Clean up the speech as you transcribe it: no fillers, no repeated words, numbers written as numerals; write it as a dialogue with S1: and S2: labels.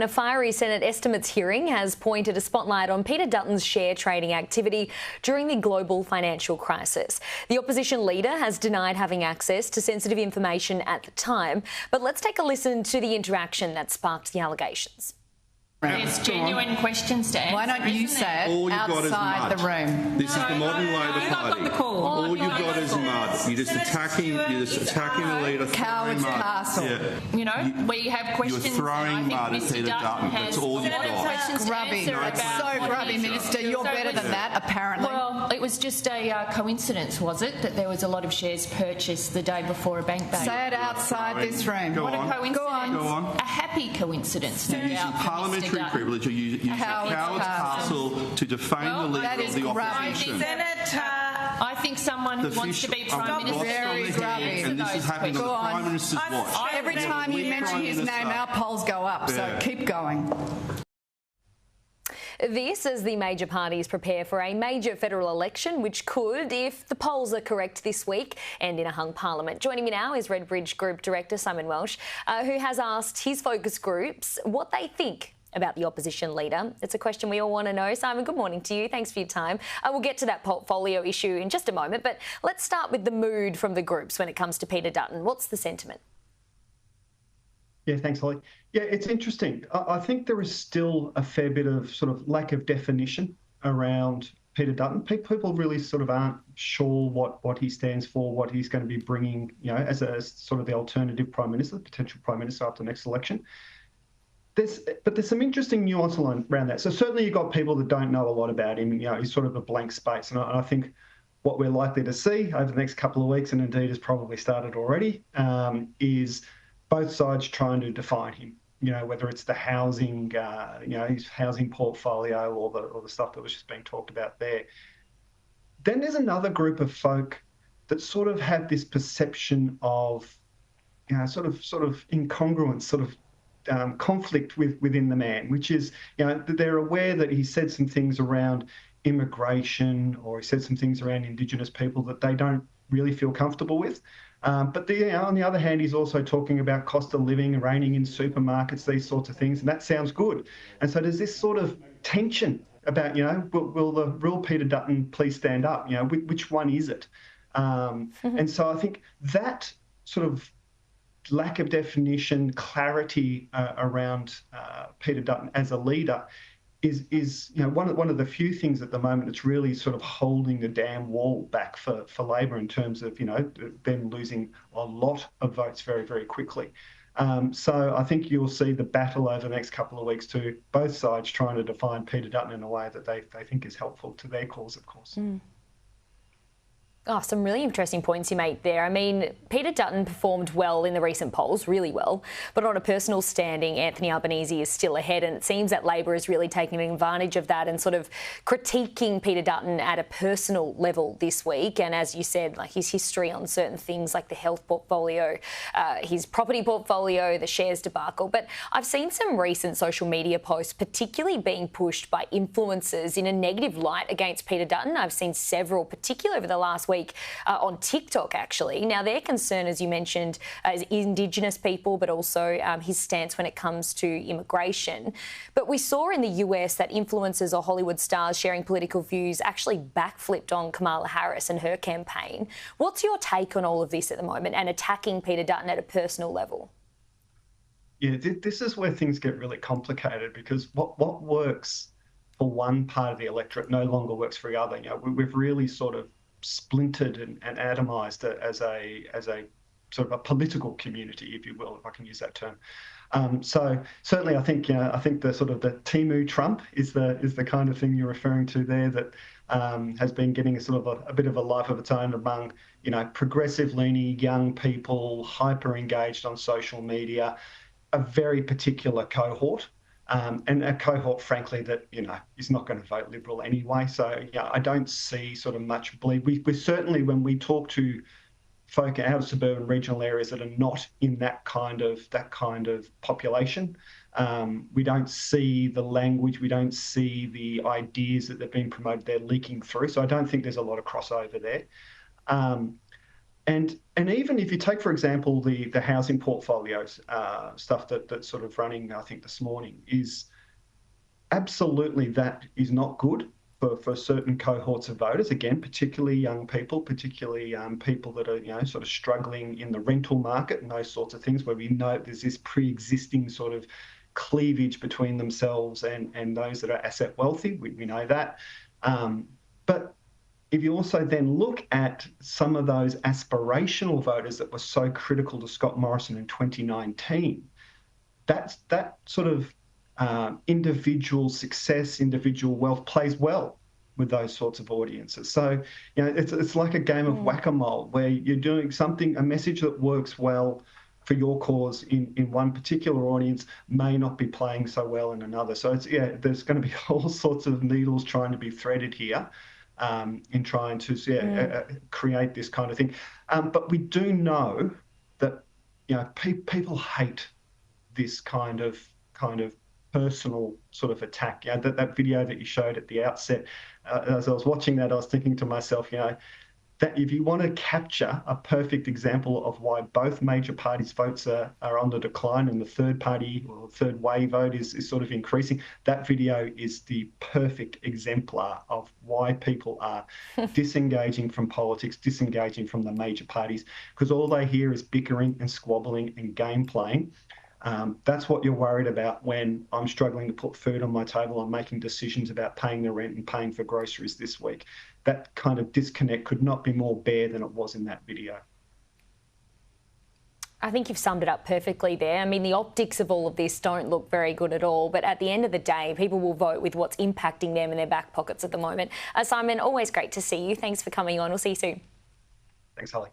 S1: A fiery Senate estimates hearing has pointed a spotlight on Peter Dutton's share trading activity during the global financial crisis. The opposition leader has denied having access to sensitive information at the time, but let's take a listen to the interaction that sparked the allegations.
S2: There's genuine questions to answer.
S3: Why don't you say it outside the room?
S4: This is the modern Labor Party. All you've got is mud. You're just attacking the leader.
S3: Coward's Castle.
S4: Yeah.
S2: You know, we have questions.
S4: You're throwing mud at Peter Dutton. That's all you've got.
S3: Grubby. So grubby, Minister. You're better than that, apparently.
S2: Well, it was just a coincidence, was it, that there was a lot of shares purchased the day before a bank bailout?
S3: Say it outside this room.
S2: What a coincidence.
S3: Go on.
S2: A happy coincidence, no doubt.
S4: Parliamentary privilege, or using Coward's Castle to defame the leader of the opposition.
S2: I think someone who wants to be Prime Minister
S3: very grubby.
S4: And this is happening on the Prime Minister's watch.
S3: Every time you mention his name, our polls go up, so keep going.
S1: This as the major parties prepare for a major federal election, which could, if the polls are correct this week, end in a hung parliament. Joining me now is Redbridge Group Director Simon Welsh, who has asked his focus groups what they think about the opposition leader. It's a question we all want to know. Simon, good morning to you. Thanks for your time. We'll get to that portfolio issue in just a moment, but let's start with the mood from the groups when it comes to Peter Dutton. What's the sentiment?
S5: Yeah, thanks, Holly. Yeah, it's interesting. I think there is still a fair bit of sort of lack of definition around Peter Dutton. People really sort of aren't sure what he stands for, what he's going to be bringing, you know, as a sort of the alternative Prime Minister, potential Prime Minister after the next election. But there's some interesting nuance around that. So certainly you've got people that don't know a lot about him. You know, he's sort of a blank space. And I think what we're likely to see over the next couple of weeks, and indeed has probably started already, is both sides trying to define him. You know, whether it's the housing, his housing portfolio or the stuff that was just being talked about there. Then there's another group of folk that sort of have this perception of, you know, sort of incongruence, sort of conflict within the man, which is, you know, they're aware that he said some things around immigration or he said some things around Indigenous people that they don't really feel comfortable with. But on the other hand, he's also talking about cost of living, reigning in supermarkets, these sorts of things, and that sounds good. And so there's this sort of tension about, you know, will the real Peter Dutton please stand up? You know, which one is it? And so I think that sort of lack of definition, clarity around Peter Dutton as a leader is you know one of the few things at the moment that's really sort of holding the damn wall back for Labor in terms of, you know, them losing a lot of votes very, very quickly. So I think you'll see the battle over the next couple of weeks to both sides trying to define Peter Dutton in a way that they think is helpful to their cause, of course.
S1: Oh, some really interesting points you made there. I mean, Peter Dutton performed well in the recent polls, really well, but on a personal standing, Anthony Albanese is still ahead, and it seems that Labor is really taking advantage of that and sort of critiquing Peter Dutton at a personal level this week. And as you said, like his history on certain things like the health portfolio, his property portfolio, the shares debacle. But I've seen some recent social media posts, particularly being pushed by influencers in a negative light against Peter Dutton. I've seen several, particularly over the last week, on TikTok, actually. Now, their concern, as you mentioned, is Indigenous people, but also his stance when it comes to immigration. But we saw in the US that influencers or Hollywood stars sharing political views actually backflipped on Kamala Harris and her campaign. What's your take on all of this at the moment and attacking Peter Dutton at a personal level?
S5: Yeah, this is where things get really complicated, because what works for one part of the electorate no longer works for the other. You know, we've really sort of splintered and atomized it as a sort of a political community, if you will, if I can use that term. So certainly, I think the sort of the Timu Trump is the kind of thing you're referring to there that has been getting a sort of a bit of a life of its own among, you know, progressive leaning young people, hyper engaged on social media, a very particular cohort. And a cohort, frankly, that, you know, is not going to vote Liberal anyway. So, yeah, I don't see sort of much bleed. We certainly, when we talk to folk out of suburban regional areas that are not in that kind of population, we don't see the language, we don't see the ideas that they've been promoted, they're leaking through. So I don't think there's a lot of crossover there. And even if you take, for example, the housing portfolios stuff that's sort of running, I think, this morning, is absolutely that is not good for certain cohorts of voters. Again, particularly young people, particularly people that are, sort of struggling in the rental market and those sorts of things, where we know there's this pre-existing sort of cleavage between themselves and those that are asset wealthy. We know that. But if you also then look at some of those aspirational voters that were so critical to Scott Morrison in 2019, that sort of individual success, individual wealth plays well with those sorts of audiences. So, it's like a game of whack-a-mole where you're doing something, a message that works well for your cause in one particular audience may not be playing so well in another. So there's going to be all sorts of needles trying to be threaded here in trying to create this kind of thing. But we do know that people hate this kind of personal sort of attack. That video that you showed at the outset, as I was watching that, I was thinking to myself, that if you want to capture a perfect example of why both major parties' votes are on the decline and the third party or third wave vote is sort of increasing, that video is the perfect exemplar of why people are disengaging from politics, disengaging from the major parties, because all they hear is bickering and squabbling and game playing. That's what you're worried about when I'm struggling to put food on my table. I'm making decisions about paying the rent and paying for groceries this week. That kind of disconnect could not be more bare than it was in that video.
S1: I think you've summed it up perfectly there. I mean, the optics of all of this don't look very good at all, but at the end of the day, people will vote with what's impacting them in their back pockets at the moment. Simon, always great to see you. Thanks for coming on. We'll see you soon.
S5: Thanks, Holly.